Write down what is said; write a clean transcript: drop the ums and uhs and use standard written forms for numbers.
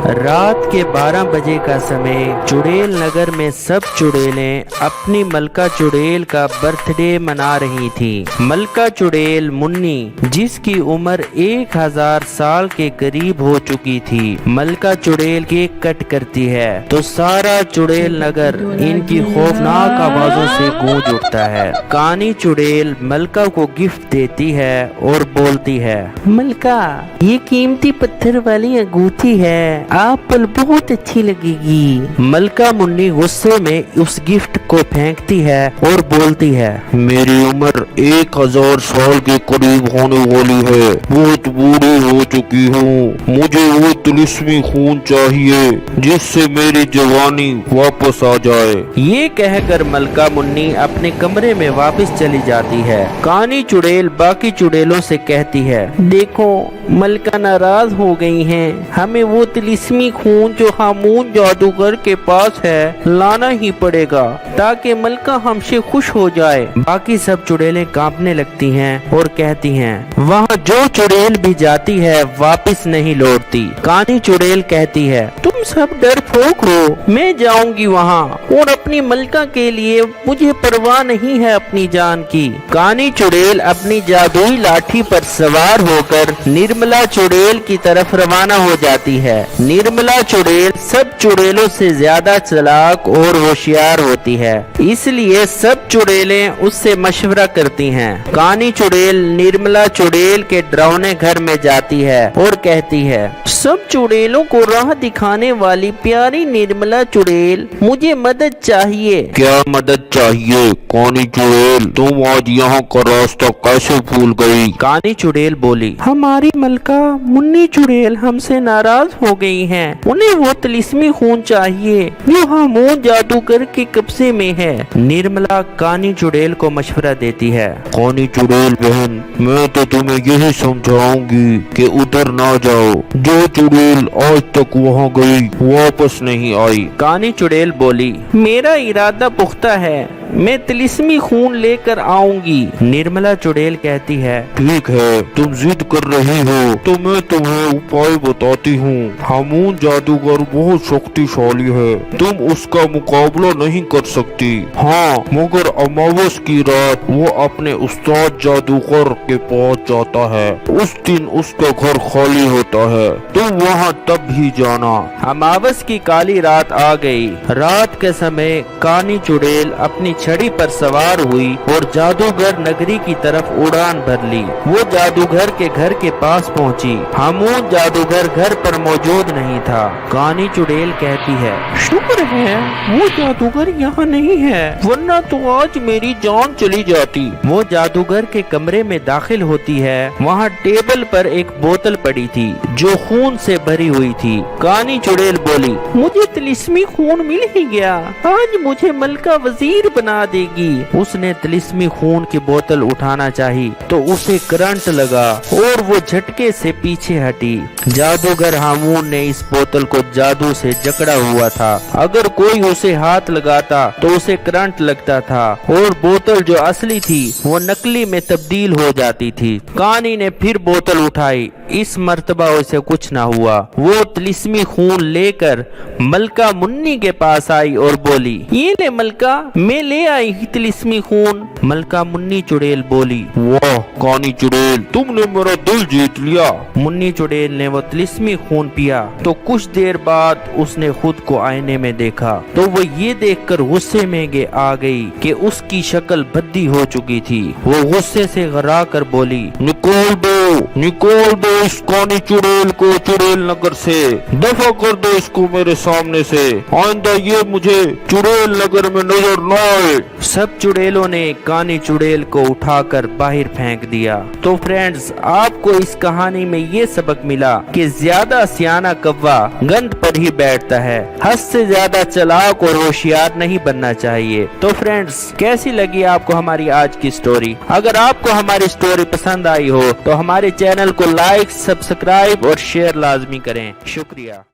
रात के 12 बजे का समय चुड़ैल नगर में सब चुड़ैलें अपनी मलका चुड़ैल का बर्थडे मना रही थी। मलका चुड़ैल मुन्नी, जिसकी उम्र 1000 साल के करीब हो चुकी थी, मलका चुड़ैल केक कट करती है तो सारा चुड़ैल नगर इनकी खौफनाक आवाजों से गूंज उठता है। कानी चुड़ैल मलका को गिफ्ट देती है और बोलती है, मलका ये कीमती पत्थर वाली अंगूठी है, आप पर बहुत अच्छी लगेगी। मलका मुन्नी गुस्से में उस गिफ्ट को फेंकती है और बोलती है, मेरी उम्र 1000 साल के करीब होने वाली है, बहुत बूढ़ी हो चुकी हूँ, मुझे वो तिलिस्मी खून चाहिए जिससे मेरी जवानी वापस आ जाए। ये कहकर मलका मुन्नी अपने कमरे में वापस चली जाती है। कानी चुड़ैल बाकी चुड़ैलों से कहती है, देखो मलका नाराज हो गई हैं, हमें वो तिलिस्मी खून जो हामून जादूगर के पास है लाना ही पड़ेगा ताकि मलका हमसे खुश हो जाए। बाकी सब चुड़ैलें कांपने लगती हैं और कहती हैं, वहाँ जो चुड़ैल भी जाती है वापस नहीं लौटती। कानी चुड़ैल कहती है, तुम सब डरपोक हो, मैं जाऊंगी वहाँ और अपनी मलका के लिए मुझे परवाह नहीं है अपनी जान की। कानी चुड़ैल अपनी जादुई लाठी पर सवार होकर निर्मला चुड़ैल की तरफ रवाना हो जाती है। निर्मला चुड़ैल सब चुड़ैलों से ज्यादा चालाक और होशियार होती है, इसलिए सब चुड़ैलें उससे मशवरा करती हैं। कानी चुड़ैल निर्मला चुड़ैल के डरावने घर में जाती है और कहती है, सब चुड़ैलों को राह दिखाने वाली प्यारी निर्मला चुड़ैल, मुझे मदद चाहिए। क्या मदद चाहिए? कानी चुड़ैल, तुम आज यहाँ का रास्ता कैसे भूल गई? कानी चुड़ैल बोली, हमारी मलका मुन्नी चुड़ैल हमसे नाराज हो गई हैं, उन्हें वो तिलिस्मी खून चाहिए जो हामून जादूगर के कब्जे में है। निर्मला कानी चुड़ैल को मशवरा देती है, कानी चुड़ैल बहन, मैं तो तुम्हें यही समझाऊंगी कि उधर ना जाओ, जो चुड़ैल आज तक वहाँ गई वापस नहीं आई। कानी चुड़ैल बोली, मेरा इरादा पुख्ता है, मैं तिलिस्मी खून लेकर आऊंगी। निर्मला चुड़ैल कहती है, ठीक है, तुम जिद कर रही हो तो मैं तुम्हें उपाय बताती हूँ। हामून जादूगर बहुत शक्तिशाली है, तुम उसका मुकाबला नहीं कर सकती। हाँ, मगर अमावस की रात वो अपने उस्ताद जादूगर के पास जाता है, उस दिन उसका घर खाली होता है, तुम वहाँ तब ही जाना। अमावस की काली रात आ गई। रात के समय कानी चुड़ैल अपनी छड़ी पर सवार हुई और जादूगर नगरी की तरफ उड़ान भर ली। वो जादूगर के घर के पास पहुंची। हामून जादूगर घर पर मौजूद नहीं था। कानी चुड़ैल कहती है, शुक्र है वो जादूगर यहाँ नहीं है, वरना तो आज मेरी जान चली जाती। वो जादूगर के कमरे में दाखिल होती है। वहाँ टेबल पर एक बोतल पड़ी थी जो खून से भरी हुई थी। कानी चुड़ैल बोली, मुझे तिलिस्मी खून मिल ही गया, आज मुझे मलका वजीर बना देगी। उसने तिलिस्मी खून की बोतल उठाना चाही तो उसे करंट लगा और वो झटके से पीछे हटी। जादूगर हामून ने इस बोतल को जादू से जकड़ा हुआ था, अगर कोई उसे हाथ लगाता तो उसे करंट लगता था और बोतल जो असली थी वो नकली में तब्दील हो जाती थी। कानी ने फिर बोतल उठाई, इस मर्तबा उसे कुछ ना हुआ। वो तिलिस्मी खून लेकर मलका मुन्नी के पास आई और बोली, ये ले मलका, मैं ले आई तिलिस्मी खून। मलका मुन्नी चुड़ैल बोली, वाह कानी चुड़ैल, तुमने मेरा दिल जीत लिया। मुन्नी चुड़ैल ने वो तिलिस्मी खून पिया तो कुछ देर बाद उसने खुद को आईने में देखा तो वो ये देखकर गुस्से में आ गई कि उसकी शक्ल भद्दी हो चुकी थी। वो गुस्से से घबरा कर बोली, निकाल दो इस कानी चुड़ैल को चुड़ैल नगर से, दफा कर दो इसको मेरे सामने से, आइंदा ये मुझे चुड़ैल नगर में नजर न आए। सब चुड़ैलों ने कानी चुड़ैल को उठाकर बाहर फेंक दिया। तो फ्रेंड्स, आपको इस कहानी में ये सबक मिला कि ज्यादा सियाना कौवा गंद पर ही बैठता है, हद से ज्यादा चालाक और होशियार नहीं बनना चाहिए। तो फ्रेंड्स, कैसी लगी आपको हमारी आज की स्टोरी? अगर आपको हमारी स्टोरी पसंद आई हो तो हमारे चैनल को लाइक, सब्सक्राइब और शेयर लाजमी करें। शुक्रिया।